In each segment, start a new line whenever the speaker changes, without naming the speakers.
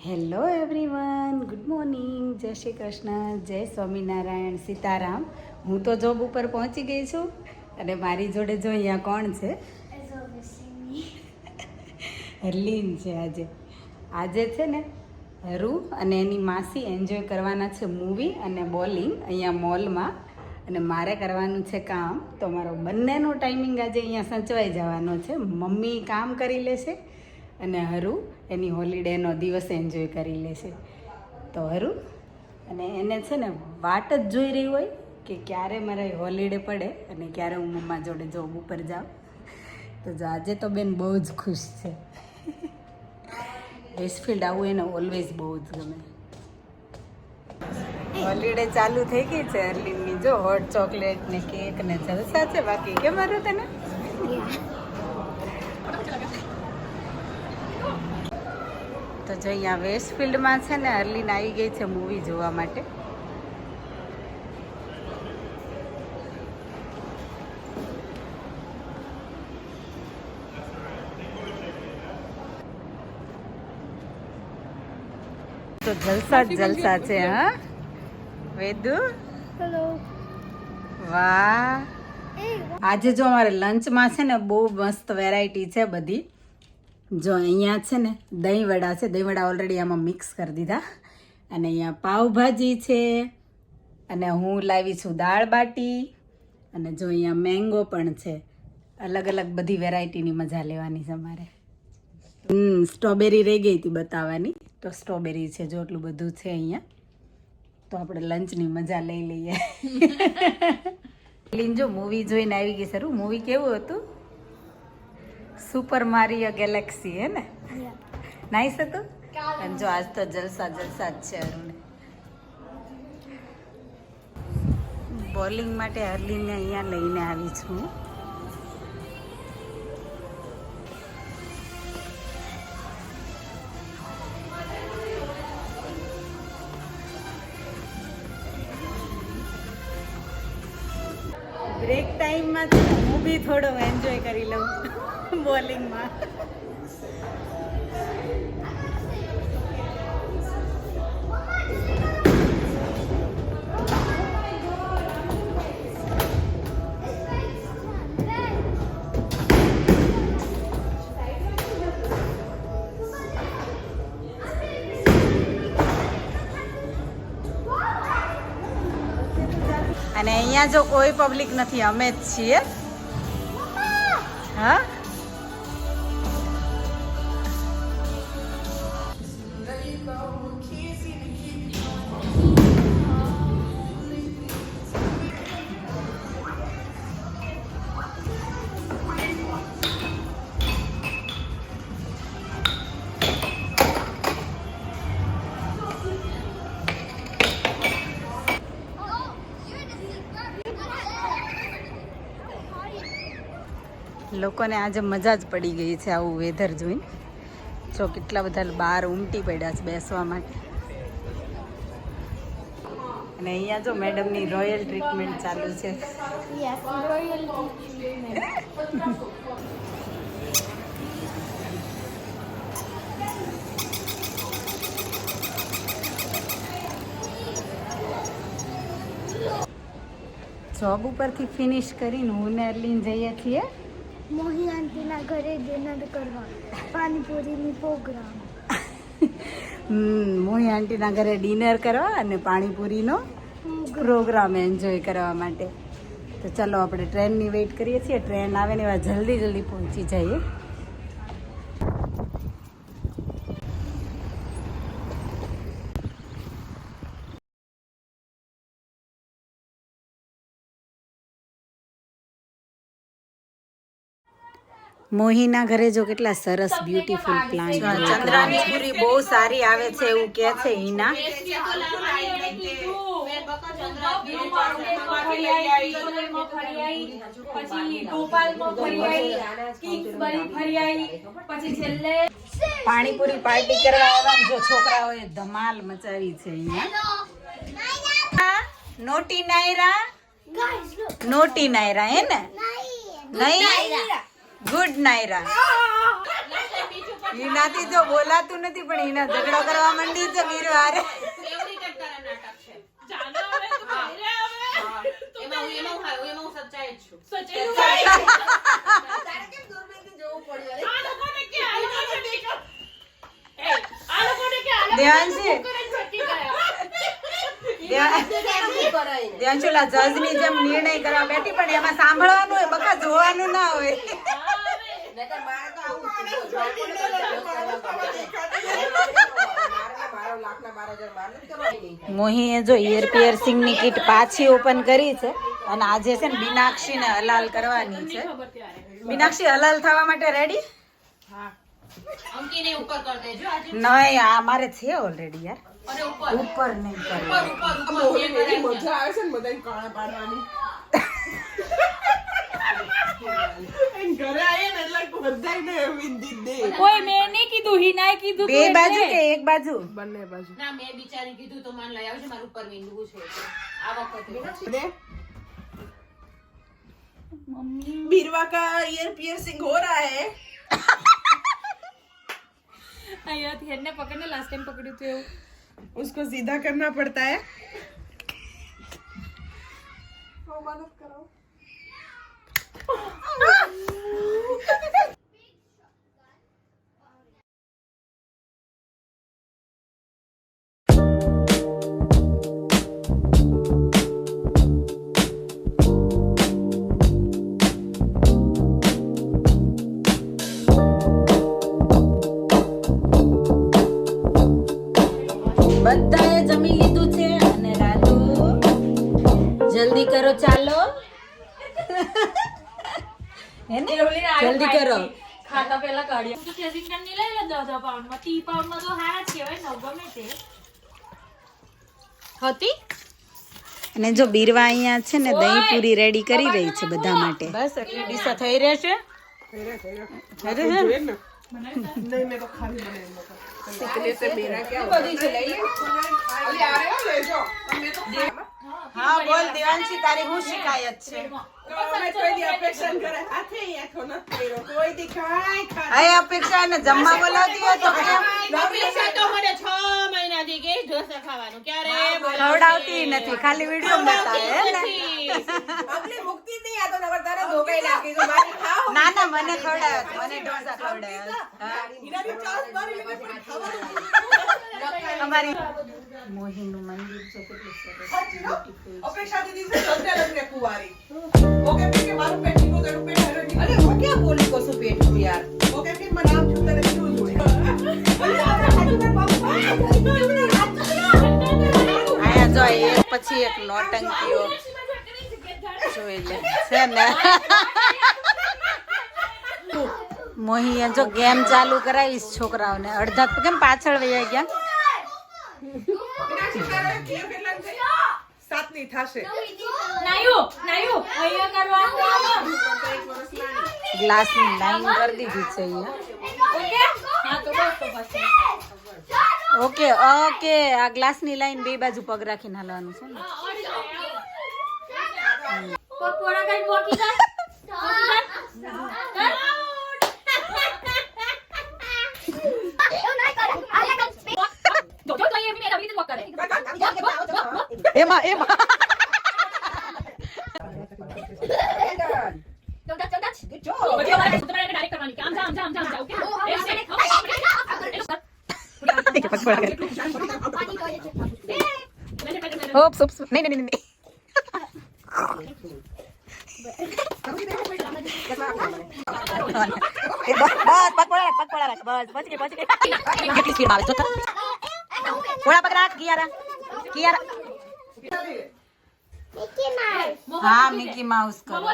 Hello everyone, good morning, જય શ્રી કૃષ્ણ, જય સ્વામિનારાયણ, સીતારામ. હું તો જોબ ઉપર પહોંચી ગઈ છું અને મારી જોડે જો અહીંયા કોણ છે? હરલીન છે. આજે છે ને રૂ અને એની માસી એન્જોય કરવાના છે મૂવી અને બોલિંગ અહીંયા મોલમાં, અને મારે કરવાનું છે કામ. તો મારો બંનેનો ટાઈમિંગ આજે અહીંયા સચવાઈ જવાનો છે. મમ્મી કામ કરી લેશે અને હરુ એની હોલિડેનો દિવસ એન્જોય કરી લેશે. તો હરુ અને એને છે ને વાટ જ જોઈ રહી હોય કે ક્યારે મારે હોલિડે પડે અને ક્યારે હું મમ્મા જોડે જોબ ઉપર જાઉં. તો જો આજે તો બેન બહુ જ ખુશ છે. વેસ્ટફિલ્ડ આવું એને ઓલવેઝ બહુ જ ગમે. હોલિડે ચાલુ થઈ ગઈ છે અર્લિનની. જો હોટ ચોકલેટ ને કેક ને જલસા છે. બાકી કેમ મારું તને? તો જો અહીંયા વેસ્ટફિલ્ડમાં છે ને અર્લિન આવી ગઈ છે મૂવી જોવા માટે. તો જલસા જ જલસા છે. હા વેદુ,
હેલો.
વાહ. આજે જો અમારે લંચમાં છે ને બહુ મસ્ત વેરાયટી છે બધી. જો અહીંયા છે ને દહીં વડા છે. દહીં વડા ઓલરેડી આમાં મિક્સ કરી દીધા. અને અહીંયા પાવભાજી છે. અને હું લાવી છું દાળ બાટી. અને જો અહીંયા મેંગો પણ છે. અલગ અલગ બધી વેરાયટીની મજા લેવાની છે અમારે. સ્ટ્રોબેરી રહી ગઈ હતી બતાવવાની. તો સ્ટ્રોબેરી છે. જો એટલું બધું છે અહીંયા. તો આપણે લંચની મજા લઈ લઈએ. લીન જો મૂવી જોઈને આવી ગઈ. સરું મૂવી કેવું હતું? સુપર મારિયો ગેલેક્સી, હે ને? નાઈસ હતું. અને જો આજ તો જલસા જલસા જ છે અરુને. બોલિંગ માટે હરલીને અહીંયા લઈને આવી છું. બ્રેક ટાઈમમાં હું બી થોડો એન્જોય કરી લઉં બોલિંગમાં. અને અહીંયા જો કોઈ પબ્લિક નથી, અમે જ છીએ. હા, લોકોને આજે મજા જ પડી ગઈ છે આવું વેધર જોઈને. જો કેટલા બધા બહાર ઉમટી પડ્યા છે બેસવા માટે. અને અહીંયા જો મેડમની રોયલ ટ્રીટમેન્ટ ચાલુ છે. જોબ ઉપરથી ફિનિશ કરીને હું ને અર્લિન જઈએ છીએ
મોહી આંટીના ઘરે ડિનર કરવા. પાણીપુરીની પ્રોગ્રામ.
મોહી આંટીના ઘરે ડિનર કરવા અને પાણીપુરીનો પ્રોગ્રામ એન્જોય કરવા માટે. તો ચાલો આપણે ટ્રેનની વેઇટ કરીએ છીએ. ટ્રેન આવે ને એવા જલ્દી જલ્દી પહોંચી જઈએ. મોહીના ઘરે જો કેટલા સરસ બ્યુટીફુલ પ્લાન્ટ. ચંદ્રાની પૂરી બહુ સારી આવે છે એવું કે છે હિના. પાણીપુરી પાર્ટી કરવા આવ્યા. જો છોકરાઓએ ધમાલ મચાવી છે અહીંયા. નોટી નાયરા હે ને? નહીં ગુડ નાયરા. હિનાથી જો બોલાતું નથી પણ હિના ઝઘડો કરવા માંડી છે વીર વારે. દેવાંશુલા જજની જેમ નિર્ણય કરવા બેઠી પણ એમાં સાંભળવાનું હોય બકા જોવાનું ના હોય. મોહીએ જો ઇયર પિયર્સિંગ ની કીટ પાછી ઓપન કરી છે અને આજે છે ને મીનાક્ષી ને હલાલ કરવાની છે. મીનાક્ષી હલાલ થવા માટે રેડી? નહીં આ મારે છે ઓલરેડી યાર. ઉપર નહીં
કોઈ મેં નહીં કીધું હિનાએ કીધું
બે બાજુ કે એક બાજુ?
બંને બાજુ.
ના મેં બિચારી કીધું તો માન લઈ આવજે મારું ઉપર વિંદવું છે આ વખતે.
बीरवा का ईयर पियर्सिंग हो रहा है.
અહીંયાથી હેડને પકડને લાસ્ટ ટાઈમ પકડ્યું હતું એવું.
उसको सीधा करना पड़ता है. मदद करो.
બધાએ જમી લીધું છે અને રાધુ જલ્દી કરો ચાલો. હે ને જલ્દી કરો.
ખાતા પહેલા કાઢ્યા તો કેઝિંગટન ની લઈ લે 10 પાઉન્ડમાં 30 પાઉન્ડમાં તો હારા જ કહેવાય ને ગમે તે હતી.
અને જો બીરવા અહીંયા છે ને દહીં પૂરી રેડી કરી રહી છે બધા માટે. બસ એટલી ડીશા થઈ રહેશે.
नहीं मैं तो खाली बने इन लोग इतने से मेरा क्या बड़ी से ले ले अभी आ रहे हो ले जाओ मैं तो
હા બોલ દેવાંશી તારી હું શિકાયત છે?
मैं कोई दी अपेक्षा करे आथे ये कोन तेरो कोई दिखाई खा
અય અપેક્ષા ને જમવા બોલાવતી હોય તો કેમ
અપેક્ષા તો મને 6 મહિનાથી કે ઢોસા ખાવાનું ક્યારે
ખવડાવતી નથી ખાલી વિડિયો બતાવે હે ને.
अपनी मुक्ति नहीं आ तो नवर तारे धोके लाके जो मारी खाओ
ના ના મને ખવડાવ્યો હતો, મને ઢોસા ખવડાવ્યો હતો.
इना भी चांस मारी लेके पण खावा
અમારી મોહીનું મંદિર છે કેટલું સરસ.
अपेक्षा दीदी से लग रहे कुवारी ओके के मारू पेटी को गड़ू पेट हरनी अरे वो क्या बोली को सो पेट को यार ओके के मनाम छूता रे क्यों जोड़े अरे आपने हाथ में पापा
આયા જો એક પછી એક નોટંકીઓ જોઈ લે છે ને. મોહીએ જો ગેમ ચાલુ કરાવીશ છોકરાઓને. અડધા તો કેમ પાછળ વયા ગયા?
सात नहीं थाशे
નાયુ નાયુ અહીંયા કરવાનું આમાં
ગ્લાસની લાઈન કરી દીધી છે અહીંયા.
ઓકે હા તો બસ તો પછી
ઓકે ઓકે આ ગ્લાસની લાઈન બે બાજુ પગ રાખીને હાલવાનું છે ને.
પોરા કઈ પોકી જા
એમાં એમાં Oops, oops. नहीं नहीं नहीं बस पग पड़ा रख बस पहुंच गए कितनी स्पीड मारे तो थोड़ा पग रख कियारा हाँ मिकी माउस करो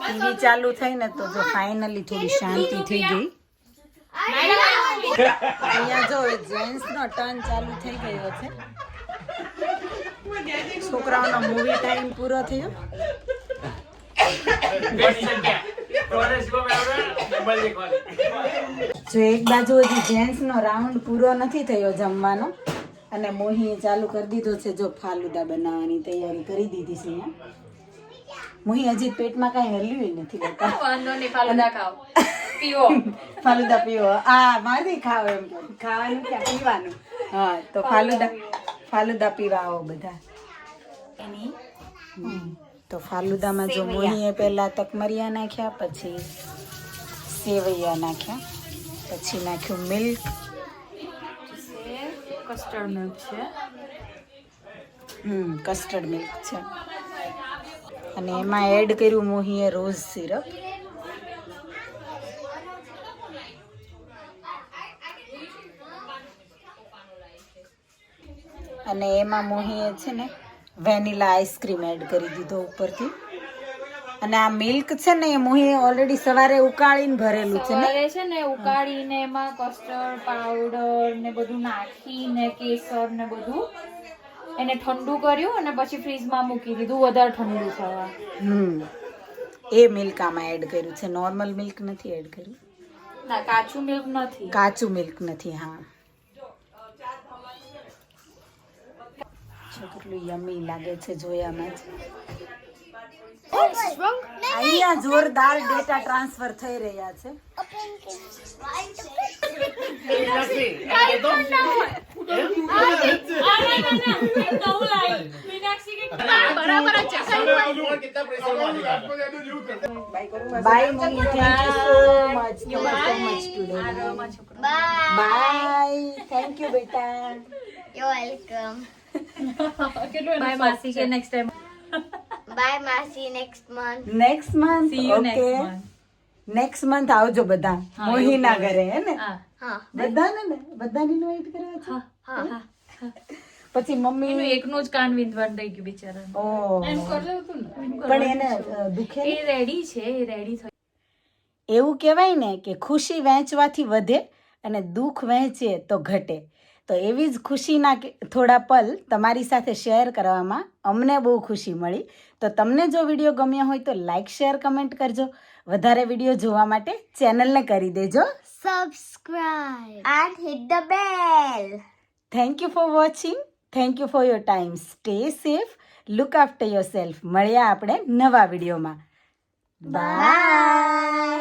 ટીવી ચાલુ થઈ ને તો જો ફાઇનલી થોડી શાંતિ થઈ ગઈ. અહીંયા જો જેન્ટ્સ નો ટર્ન ચાલુ થઈ ગયો છે. છોકરાઓનો મૂવી ટાઈમ પૂરો થયો. જો એક બાજુ હજી જેન્ટ્સ નો રાઉન્ડ પૂરો નથી થયો જમવાનો અને મોહીએ ચાલુ કરી દીધો છે જો ફાલુદા બનાવવાની તૈયારી કરી દીધી છે અહીંયા. મુહી હજી પેટમાં કાંઈ હલ્યું નથી બેટા.
વાંધો નહીં, ફાલુદા ખાઓ, પીવો.
ફાલુદા પીવો. મારી ખાવ એમ કે ખાવાનું કે પીવાનું. હા તો ફાલુદા પીવા આવો બધા. તો ફાલુદામાં જો મોહીએ પહેલા તકમરિયા નાખ્યા, પછી સેવૈયા નાખ્યા, પછી નાખ્યું મિલ્ક,
કસ્ટર્ડ મિલ્ક છે.
કસ્ટર્ડ મિલ્ક છે, અને એમાં એડ કર્યું મોહીએ રોઝ સિરપ. અને એમાં મોહીએ છે ને વેનીલા આઈસ્ક્રીમ એડ કરી દીધો ઉપરથી. અને આ મિલ્ક છે ને એ મોહીએ ઓલરેડી સવારે ઉકાળીને ભરેલું છે ને.
સવારે છે ને ઉકાળીને એમાં કસ્ટર્ડ પાવડર ને બધું નાખીને કેસર ને બધું એને ઠંડુ કર્યું અને પછી ફ્રીજમાં મૂકી દીધું વધારે ઠંડુ થવા.
એ મિલ્ક આમાં એડ કર્યું છે, નોર્મલ મિલ્ક નથી એડ કર્યું.
ના, કાચું મિલ્ક નથી.
કાચું મિલ્ક નથી. હા, કેટલું યમી લાગે છે જોયામાં જ. અહીંયા જોરદાર ડેટા ટ્રાન્સફર થઈ રહ્યા છે. Bye mummy, thank you so much today. Bye, thank you બેટા.
You're welcome.
બાય માસી, કે next time.
Bye, Masi. Next month.
Next month.
See you next
okay,
month.
Next month આવજો બધા મોહીના ઘરે, હે ને?
હા,
બધાને ઇન્વાઇટ કરવા છે.
હા.
પછી મમ્મી
એનું એકનું જ કાન વિંધવાનું રહી ગયું બિચારા.
પણ એને દુખે
એ રેડી છે, એ રેડી થઈ.
એવું કહેવાય ને કે ખુશી વહેંચવાથી વધે અને દુઃખ વહેંચીએ તો ઘટે. તો એવી જ ખુશીના થોડા પલ તમારી સાથે શેર કરવામાં અમને બહુ ખુશી મળી. તો તમને જો વિડીયો ગમ્યો હોય તો લાઈક, શેર, કમેન્ટ કરજો. વધારે વિડીયો જોવા માટે ચેનલને કરી દેજો
Subscribe and hit the bell.
Thank you for watching. Thank you for your time. Stay safe, look after your self. મળ્યા આપણે નવા વિડીયોમાં. બાય.